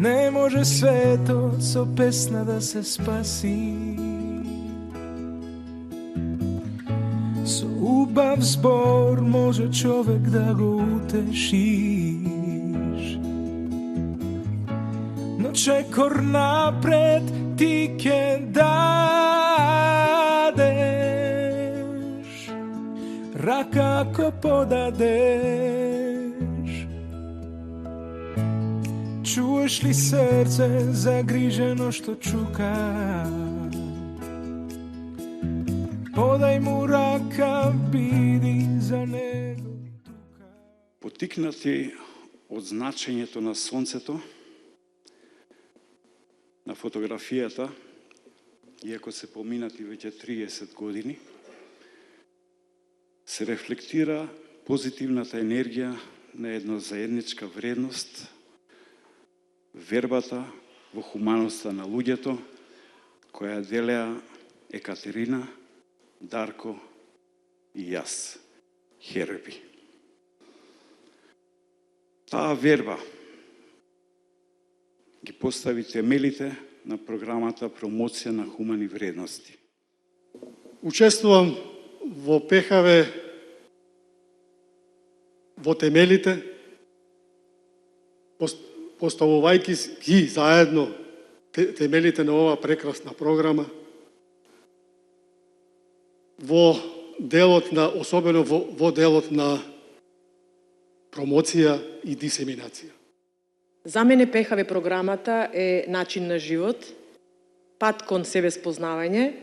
Не може светот со песна да се спаси, со убав збор може човек да го утешиш, но чекор напред ти ке дадеш, рака ако подадеш. Чуеш ли срце загрижено што чука? Подај му рака, биди за него тука. Потикнати од значењето на сонцето, на фотографијата, иако се поминати веќе 30 години, се рефлектира позитивната енергија на една заедничка вредност, вербата во хуманоста на луѓето, која делеа Екатерина, Дарко и јас, Херби. Таа верба ги постави темелите на програмата Промоција на хумани вредности. Учествувам во ПХВ во темелите, поставувајќи ги заедно темелите на оваа прекрасна програма, во делот на, особено во делот на промоција и дисеминација. За мене ПХВ програмата е начин на живот, пат кон себе спознавање,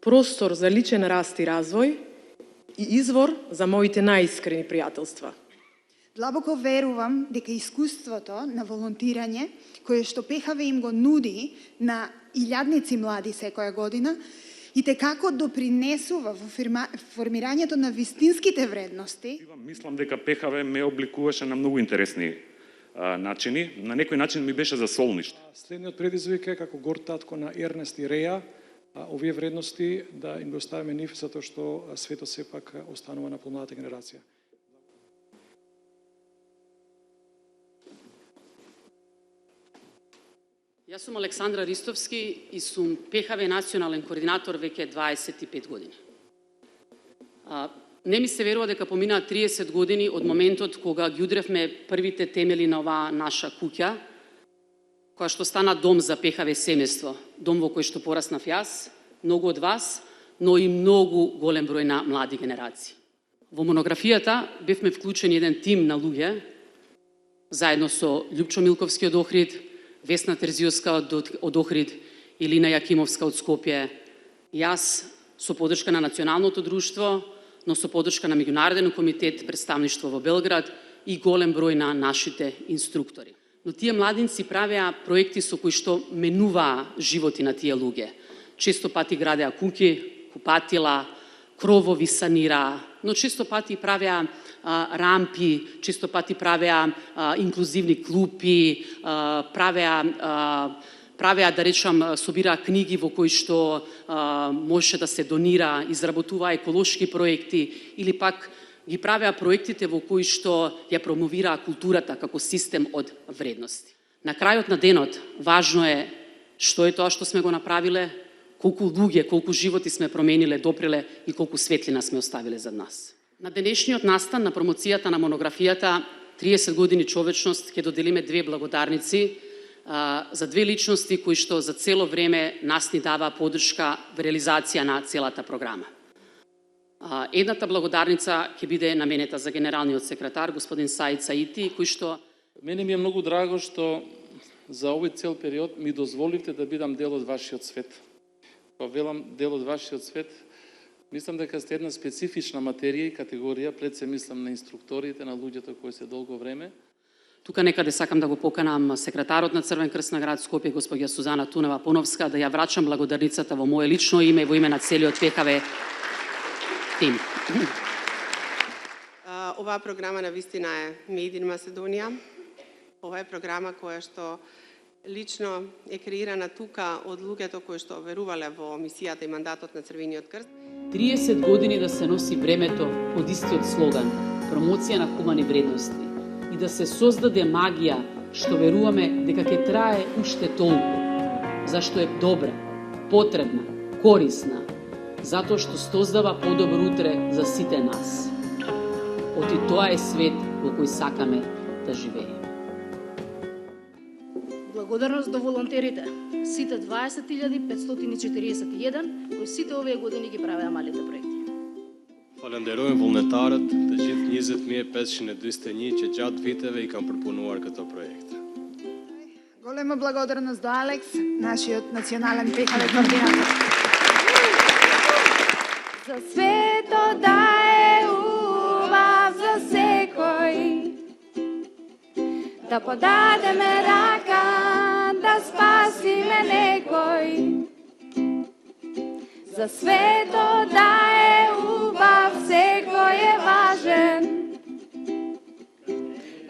простор за личен раст и развој и извор за моите најискрени пријателства. Длабоко верувам дека искуството на волонтирање, кое што ПХВ им го нуди на илјадници млади секоја година, и како допринесува во формирањето на вистинските вредности. Мислам дека ПХВ ме обликуваше на многу интересни начини. На некој начин ми беше за солниште. Следниот предизвик е како гор татко на Ернест и Реја, овие вредности да им го оставиме нив, затоа што светот сепак останува на помладата генерација. Јас сум Александра Ристовски и сум ПХВ национален координатор веќе 25 години. Не ми се верува дека поминаа 30 години од моментот кога ги удревме првите темели на оваа наша куќа, која што стана дом за ПХВ семејство, дом во кој што пораснав јас, многу од вас, но и многу голем број на млади генерации. Во монографијата бевме вклучени еден тим на луѓе, заедно со Љупчо Милковски од Охрид, Весна Терзиовска од Охрид, Илина Јакимовска од Скопје, јас со подршка на Националното друштво, но со подршка на Меѓународен комитет, представништво во Белград и голем број на нашите инструктори. Но тие младинци правеа проекти со кои што менуваа животи на тие луѓе. Често пати градеа куќи, купатила, кровови санираа, но често пати правеа рампи, често пати правеа инклузивни клупи, правеа, да речам, собираа книги во кои што можеше да се донира, изработуваа еколошки проекти или пак ги правеа проектите во кои што ја промовираа културата како систем од вредности. На крајот на денот важно е што е тоа што сме го направиле, колку луѓе, колку животи сме промениле, допреле и колку светлина сме оставиле за нас. На денешниот настан на промоцијата на монографијата 30 години човечност ќе доделиме две благодарници за две личности кои што за цело време нас ни дава поддршка во реализација на целата програма. Едната благодарница ќе биде наменета за генералниот секретар господин Саид Саити, кој што мене ми е многу драго што за овој цел период ми дозволивте да бидам дел од вашиот свет. Па велам дел од вашиот свет, мислам дека сте една специфична материја и категорија, пред се мислам на инструкторите, на луѓето кои се долго време. Тука некаде сакам да го поканам секретарот на Црвен крст на град Скопје, госпоѓа Сузана Тунева-Поновска, да ја врачам благодарницата во моје лично име и во име на целиот ПХВ тим. Оваа програма на вистина е Made in Macedonia. Ова е програма која што лично е креирана тука од луѓето кои што верувале во мисијата и мандатот на Црвениот крст. 30 години да се носи бремето под истиот слоган, промоција на хумани вредности и да се создаде магија што веруваме дека ќе трае уште толку, зашто е добра, потребна, корисна, затоа што создава подобро утре за сите нас. Оти тоа е свет во кој сакаме да живееме. Благодарност до волонтерите, сите 20.541, кои сите овие години ги правеа малите проекти. Falenderojmë vullnetarët, të gjithë 20.502 që gjatë viteve i kanë përpunuar këto projekte. Голема благодарност до Алекс, нашиот национален пехаве координатор. За свето да е убав за секој, да подадеме рака, да спасиме некој. За свето да е убав, секој е важен,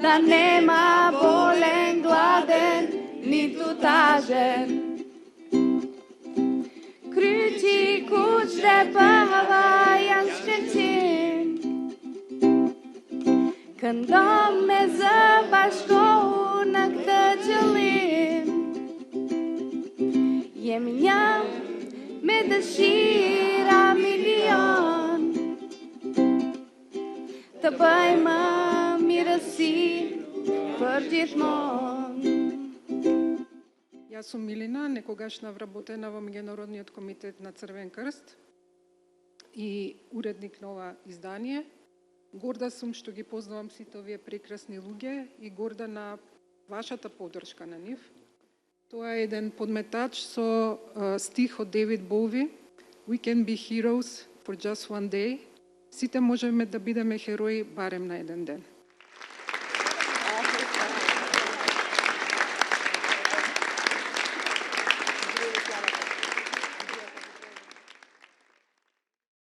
да нема болен, гладен, ниту тажен. Kryqi kuq dhe pëhava janë shkëllqim, këndon me zë bashkohu në këtë qëllim. Jemi një me dëshira milion, të bëjmë mirësi për gjithmonë. Јас сум Милина, некогашна вработена во Меѓународниот комитет на Црвен крст и уредник на ова издание. Горда сум што ги познавам сите овие прекрасни луѓе и горда на вашата поддршка на нив. Тоа е еден подметач со стих од Девид Боуи: We can be heroes for just one day. Сите можеме да бидеме херои барем на еден ден.